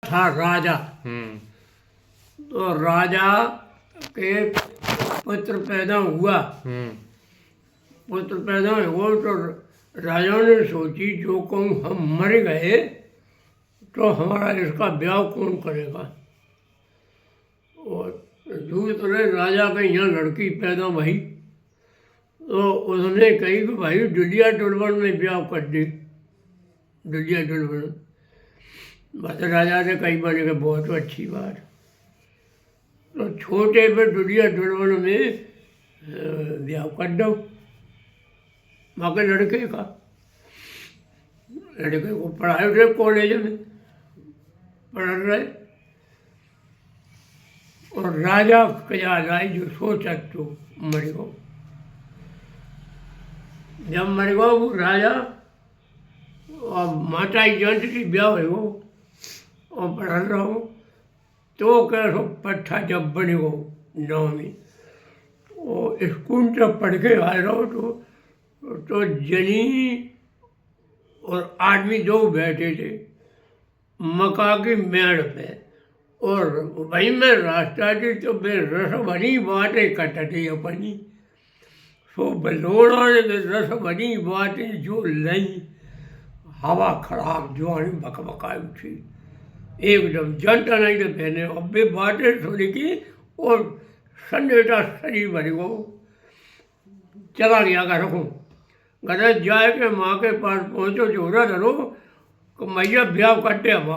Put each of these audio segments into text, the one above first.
था राजा। तो राजा के पुत्र पैदा हुआ। पुत्र पैदा हुआ तो राजा ने सोची जो कहूँ हम मर गए तो हमारा इसका ब्याह कौन करेगा। और दूसरे तरह राजा के यहाँ लड़की पैदा भई तो उसने कही कि भाई दुलिया दुल्हन में ब्याह कर दे। दुलिया दुल्हन बस राजा ने कही बोले कि बहुत अच्छी बात। तो छोटे पे दुलिया दुल्हन में ब्याह कर दो माँ के लड़के का। लड़के को पढ़ाए थे कॉलेज में पढ़ रहे और राजा क्या राय जो सोचा तो मर गो। जब मर गो वो राजा और माता जंत की ब्याह हो और पढ़ रहा हो तो कैसो पट्ठा जब बने हो गाँव में और स्कूल जब पढ़ के आ रहा हो तो जनी और आदमी दो बैठे थे मका की मेड़ पे और वहीं में रास्ता थी तो मैं रस भरी बातें कटती अपनी सो बलोड़ा ने रस भरी बातें जो लई हवा खराब जुआनी बकबकाई उठी एकदम जनता नहीं तो पहने अब भी बातें थोड़ी की और सन्नेटा शरीर भरी को चला गया घर को। घर जाए के माँ के पास पहुँचो जोरा धरो कि मैया ब्याह करते अब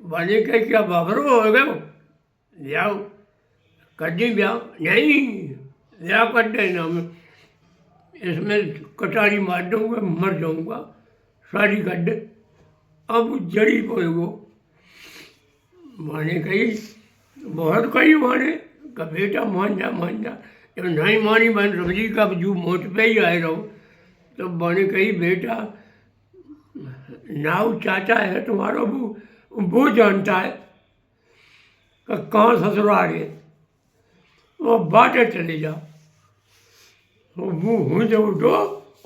बने के क्या बाबरो हो गए ब्याह कर दी ब्याह नहीं ब्याह कर देना मैं इसमें कटारी मार दूँगा मर जाऊँगा शादी कर दे। अब जड़ी पड़ेगो माने कही बहुत कही माने का बेटा मान जा जब नहीं मानी बन सब्जी का जू मोट पे ही आए रहो तो बने कही बेटा नाव चाचा है तुम्हारा वो जानता है कि कहाँ ससुराल है वो बाटे चले जाओ वो मुँह हो जाओ उठो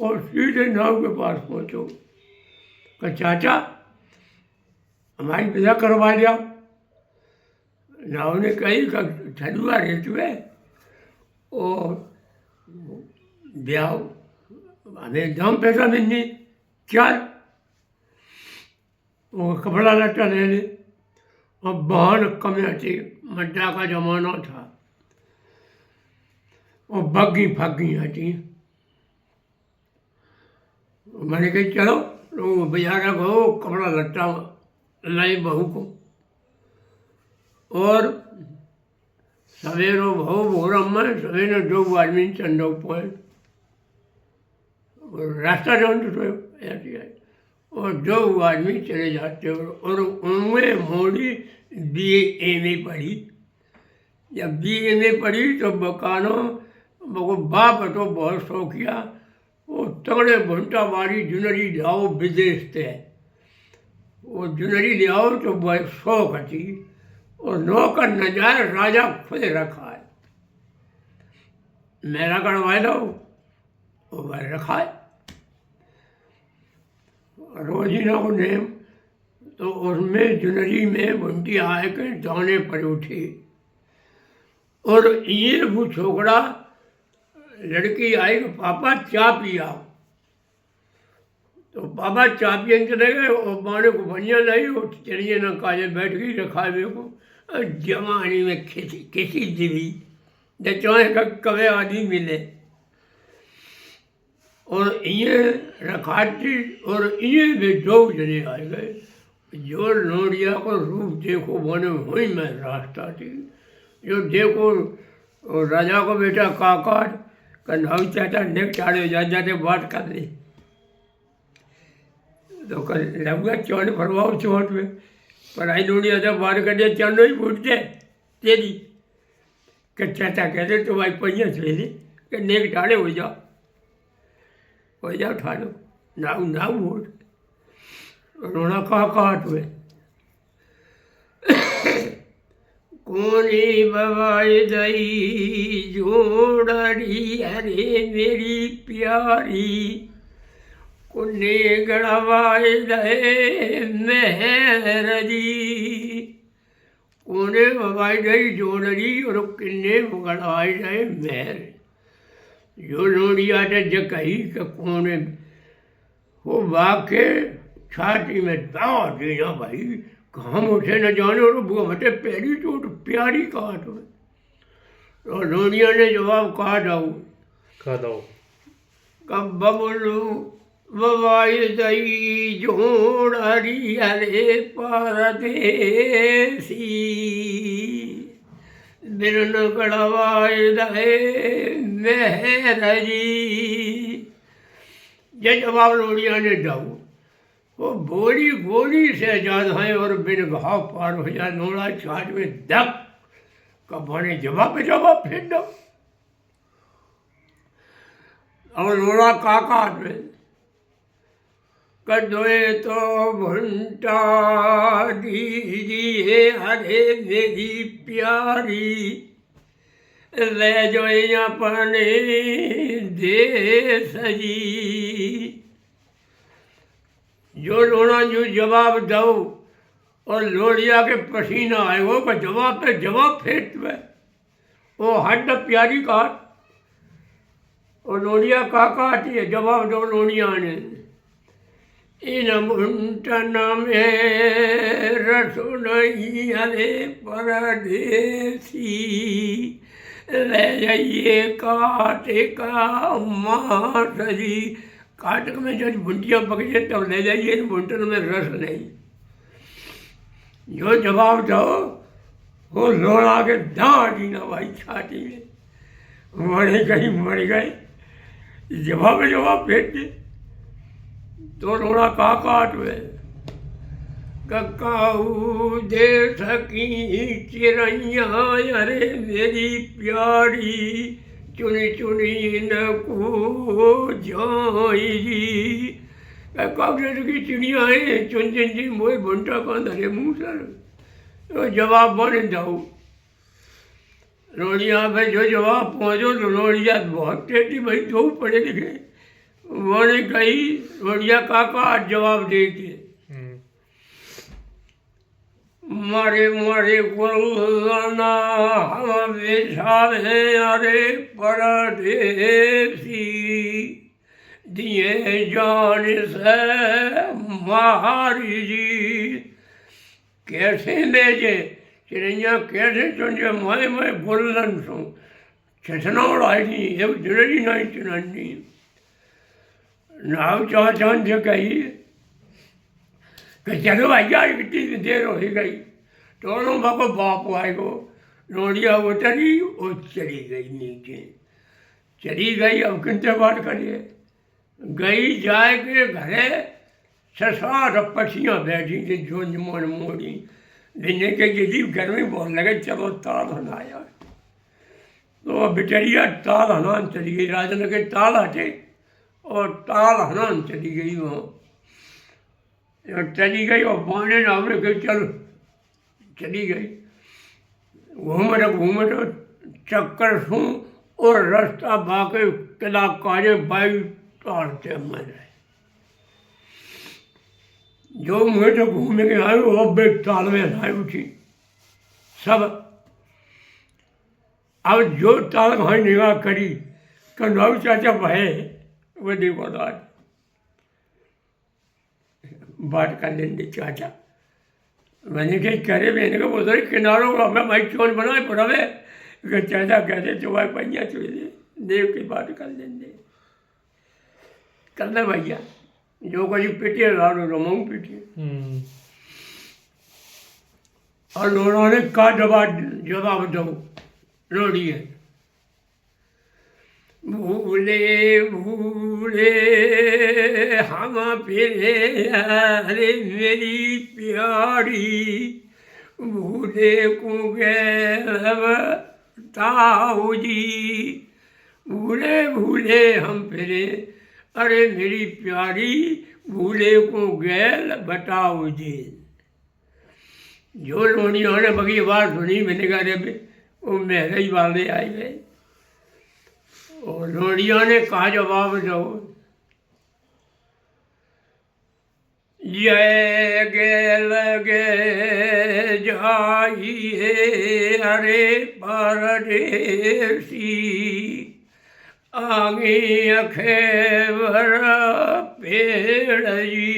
और सीधे नाव के पास पहुँचो कि चाचा हमारी विदा करवा जाओ। नाव ने कही कि छलुआ रहतु है और ब्याह हमें दाम पैसा मिलने चल वो कपड़ा लट्टा ले ले और बहन कम आती मड्डा का जमाना था और बग्गी फग्गी आती। मैंने कही चलो तो बेचारा को कपड़ा लट्टा लाई बहू को और सवेरो भाव भोरम में सवेरे दो आदमी चंदो पॉइंट रास्ता जानते तो ऐसी है और दो आदमी चले जाते और उनमें मोड़ी BA पढ़ी। जब BA पढ़ी तो बकानो वो बाप तो बहुत शौकिया वो तगड़े भुंटा वाली जुनरी लाओ विदेश से वो जुनरी ले आओ तो बहुत शौक थी और नौकर न जाए राजा खुद रखा है मेरा कड़वा लो वो वह रखा है रोजीना को नेम तो उसमें जुनरी में बुंटी आए के दाने पर उठी और ये वो छोकरा लड़की आई कि पापा चाय पिया तो पापा चाय पियन चले गए और बाने को बनिया लाई और चलिए ना काजे बैठ गई रखा मेरे को जवानी में खिसी जीवी जचाए का कवे आदमी मिले और ये रखाती और ये भी दो जने आ गए जो लोडिया को रूप देखो बने वही में रास्ता थी जो देखो राजा को बेटा काकाट कन्हाऊ चाचा नेक चाड़े जाते बात कर ली तो कल लगूंगा चौन भरवाओ चौट में पर आई लोडिया जब बात कर दिया चंदो ही फूटते तेरी कि चाचा कहते तो भाई पहिया ले ली कि नेक चाड़े हो जाओ उठा लो नाऊ वोट रोना काट हुए कोनी बवाई दई जोड़री अरे मेरी प्यारी कुन्नी गड़वाए दे मेहर जी कोने ववाई गई जोड़री और किन्ने गड़वाए दे मेहर जो लोड़िया ने जकही के कोने वो वाके छाती में दाव दिया भाई काम उठे न जाने और बुआ मटे पैरी चोट प्यारी काट में और लोड़िया ने जवाब कहा दो कब बबलू ववाई दई जोड़री अरे परदेसी बिरन गड़वाए दे मेहर जी ये जवाब लोड़िया ने दाऊ वो बोली गोली से ज्यादा है और बिन घाव पार हो जाए नोड़ा छाट में दक कबाने जवाब फेंक दो और लोड़ा काका में कदोए तो भंटा दीजिए अरे मेरी प्यारी ले जो अपने देश जी जो लोड़ा जो जवाब दो और लोड़िया के पसीना आए वो पर जवाब पे जवाब फेंक दे वो हड्ड प्यारी काट और लोड़िया काटी है जवाब दो लोड़िया ने इन मुंटन में रसो नहीं अरे परदेसी ले जाइए काटे का मास जी काटक में जब बुंटियाँ पकड़े तब ले जाइए बुंटन में रस नहीं जो जवाब दो वो लोड़ा के दाढ़ी ना भाई छाती में मर गए जवाब फेंक दे तो लोड़ा काट में ककाऊ दे सकी चिड़ैया अरे मेरी प्यारी चुनी चुनी न को जाएगी कागज की चिड़िया है चुन चुन जी मोए भुंटा कांद अरे मुँह सर तो जवाब बन जाओ लोड़िया में जो जवाब पहुँचो तो लोड़िया बहुत टेढ़ी भाई दो पढ़े लिखे वहाँ गई लोड़िया काका जवाब दे के मारे मारे गुलना हम बेचार है अरे परदेसी दिए जान से महारी जी कैसे भेजे चिड़ैया कैसे चुने मैं गुल्लन सू छठना उड़ाई नहीं एक जड़ी नहीं चुनानी नाव चाचान से कही कि चलो भैया कितनी देर हो गई दोनों बाबा बाप आएगो लोड़िया उतरी और चली गई नीचे चली गई अब किनते बात करिए गई जाए के घरे 6-7 पछियाँ बैठी थी जो मन मोड़ी लेने के यदि घर में बहुत लगे चलो ताल हनाया तो बेचारिया ताल हनान चली गई राजन के ताल हटे और ताल हनान चली गई वहाँ चली गई और बाने नावने के चल चली गई घूमट चक्कर सूँ और रास्ता बाके किला काजे बाई तारते मर रहे जो मुझे तो घूमने के आए वो बेग ताल में हनाई उठी सब अब जो ताल भाई निगाह करी कन्हौ चाचा भाई वो देखो आज बात कर लेंगे चाचा मैंने कही करे मैंने कहा बोल रही किनारों का मैं भाई चोन बनाए पड़ावे चाचा कहते चुबाई पैया चुए देव की बात कर लेंगे करना भैया जो कहीं पीटे लाड़ो रमाऊ पीटे और लोगों ने का जवाब दो लोड़ी है भूले भूले हम फिरे अरे मेरी प्यारी भूले को गए ताऊ जी भूले भूले हम फिरे अरे मेरी प्यारी भूले को गैल बताओ जी जो लोनियों ने बगी बात सुनी मैंने कहा रे वो मेरे ही वाले आए गए और लोनियों ने कहा जवाब दो जय गे लगे जाइए अरे परदेसी आगे अखेवर पेड़ जी।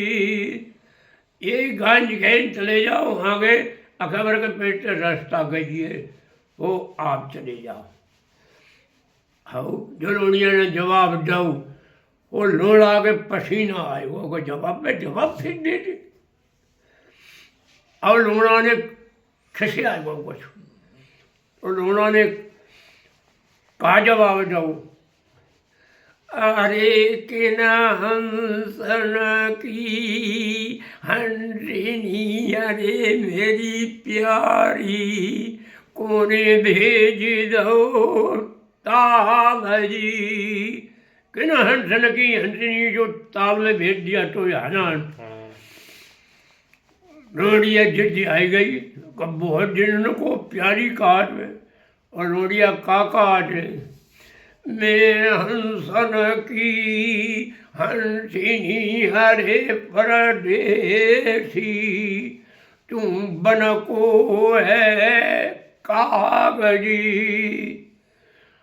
ये गंज घेन चले जाओ आगे अखेवर के पेड़ से रास्ता गइए वो आप चले जाओ। हाँ जो लोनिया ने जवाब दो वो लोड़ा के पसीना आए वो जवाब पे जवाब फिर दे दे। अब लोड़ा ने खसे आए वो कुछ तो लोड़ा ने कहा जवाब दो अरे किन हंसन की हंसनी अरे मेरी प्यारी कोने भेज दो ताल जी। किन हंसन की हंसनी जो ताल में भेज दिया तो यहाँ रोड़िया जिद्दी आई गई कब बहुत दिन को प्यारी काट में और रोड़िया काट मैं हंसन की हंसिनी हरे परदेसी तुम बन को है कागजी।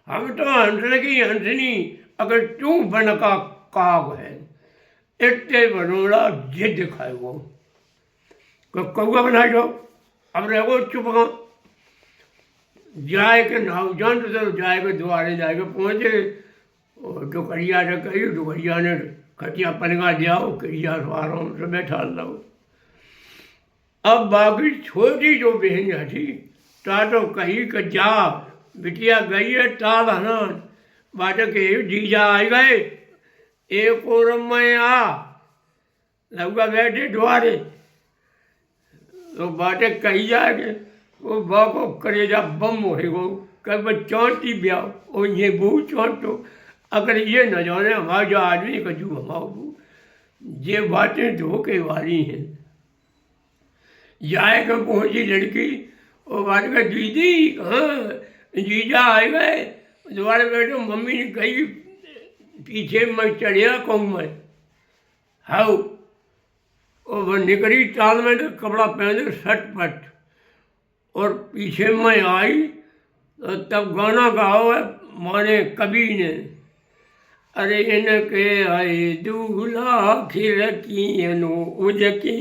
हम तो हंसन की हंसनी अगर तू बन का काग है इतने बनोड़ा जिद खाए वो कौआ बना जाओ। अब रहो चुप जाए के नाव जान तो जाए के द्वारे जाए के पहुँचे डुकरिया ने कही डुकरिया ने खटिया पलंगा दियाओ करिया आराम से बैठा लो। अब बाकी छोटी जो बहन थी ता तो कही कि जा बिटिया गई है ताल हनान बाटे के जीजा आ गए एक और मैं आ लगा बैठे द्वारे तो बाटे कही जाके वो बाको करेजा बम होएगो कब चौंटी ब्याह और ये बहू चौंटो अगर ये न जाने हमारा जो आदमी का जू हमारा ये बातें धोखे वाली हैं। जाए के पहुँची लड़की वो बात का दीदी हाँ जीजा आए गए दोबारा बैठो मम्मी ने कही पीछे मैं चढ़िया कहूँ मैं हाउ वो निकली ताल में तो कपड़ा पहने सटपट और पीछे मैं आई तो तब गाना गाओ है माने कवि ने अरे इनके आए दूल्हा खिड़कियों उजके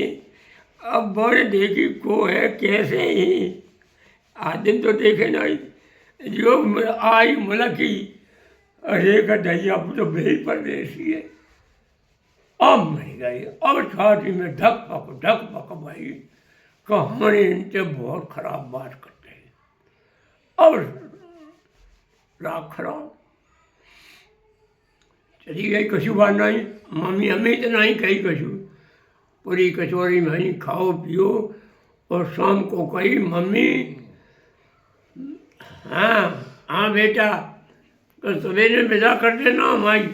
अब बड़े देखी को है कैसे ही आदमी तो देखे नहीं जो आई मलकी अरे का दैया तो बेही परदेसी है। अब मर गई अब छाती में धक पक भाई कहानी इनसे बहुत खराब बात करते हैं। अब राग खराब चली गई कछु बात नहीं मम्मी हमें तो नहीं कही कछु पूरी कचौरी में खाओ पियो और शाम को कही मम्मी हाँ बेटा तो सवेरे विदा कर देना हमारी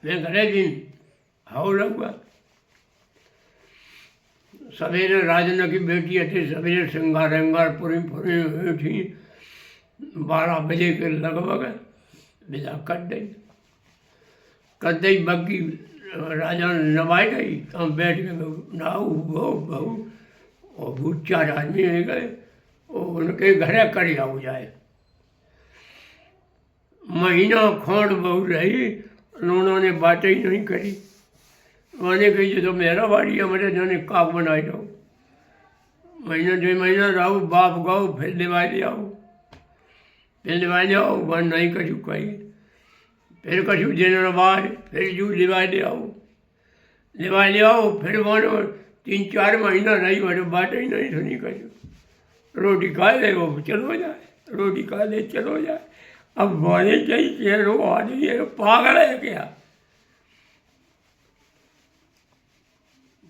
मैं घरे दिन हाउ लगूंगा। सवेरे राजना की बेटी थी सवेरे श्रृंगार रंगार पूरी हुई थी 12 बजे के लगभग विदा कर दी बाकी राजा नवाई गई तो हम बैठ के नाऊ बहू और भूत 4 आदमी रह गए उनके घरे कर आओ जाए। महीना खोड़ बहू रही उन्होंने बातें ही नहीं करी मैंने कही जो तो मेरा बाड़ी है मेरे जाने काक बनाई दो महीना 2 महीना रहो बाप गाओ फिर दिवाई ले आओ फिर दिवाई ले आओ वन नहीं कछु कही फिर कछु दिन बाद फिर जू दिवाई ले आओ फिर वन 3-4 महीना रही मैंने बातें ही नहीं सुनी कछु रोटी खा ले वो चलो जाए रोटी खा ले चलो जाए। अब बोले चाहिए रो आदमी है पागल है क्या।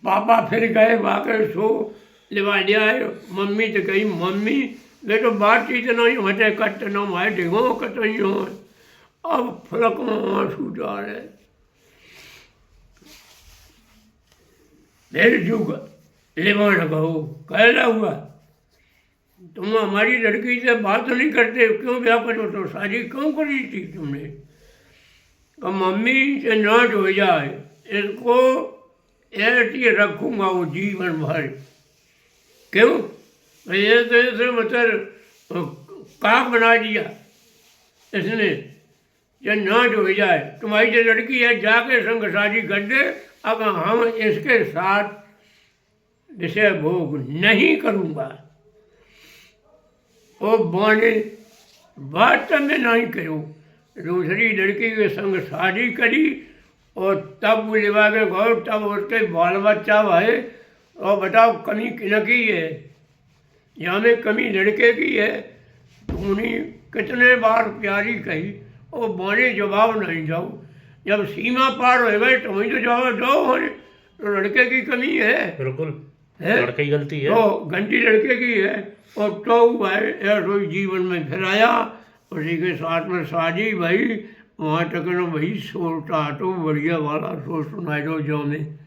पापा फिर गए वाकर सो लिवा लिया है मम्मी तो कही मम्मी बेटो बातचीत नहीं हटे कट न माए ढेगो कटई हो अब फलक में आंसू जा रहे फिर जुग लेवान गो कहला हुआ तुम हमारी लड़की से बात नहीं करते क्यों ब्याह करो तो शादी क्यों करी थी तुमने। मम्मी से नाट हो जाए इसको ऐसे रखूँगा वो जीवन भर। क्यों? ये तो ऐसे मतलब काक बना दिया इसने, जब नाच हो जाए तुम्हारी जो लड़की है जाके संग शादी कर दे, अब हम इसके साथ विषय भोग नहीं करूँगा। वो बाने बात में नहीं करूँ, दूसरी लड़की के संग शादी करी और तब वो लिवा के गौर, तब उसके बाल बच्चा भाई। और बताओ कमी किनकी है? यहाँ में कमी लड़के की है। तूने कितने बार प्यारी कही और बाने जवाब नहीं जाओ, जब सीमा पार हो गए तो वहीं तो जवाब दो होने, तो लड़के की कमी है। बिल्कुल, है लड़के की गलती है। तो गलती लड़के की है। और तो भाई ऐसे जीवन में फिर आया, उसी के साथ में शादी भाई, वहाँ तक न वही सोचता तो बढ़िया वाला सोच सुनाई दो जो में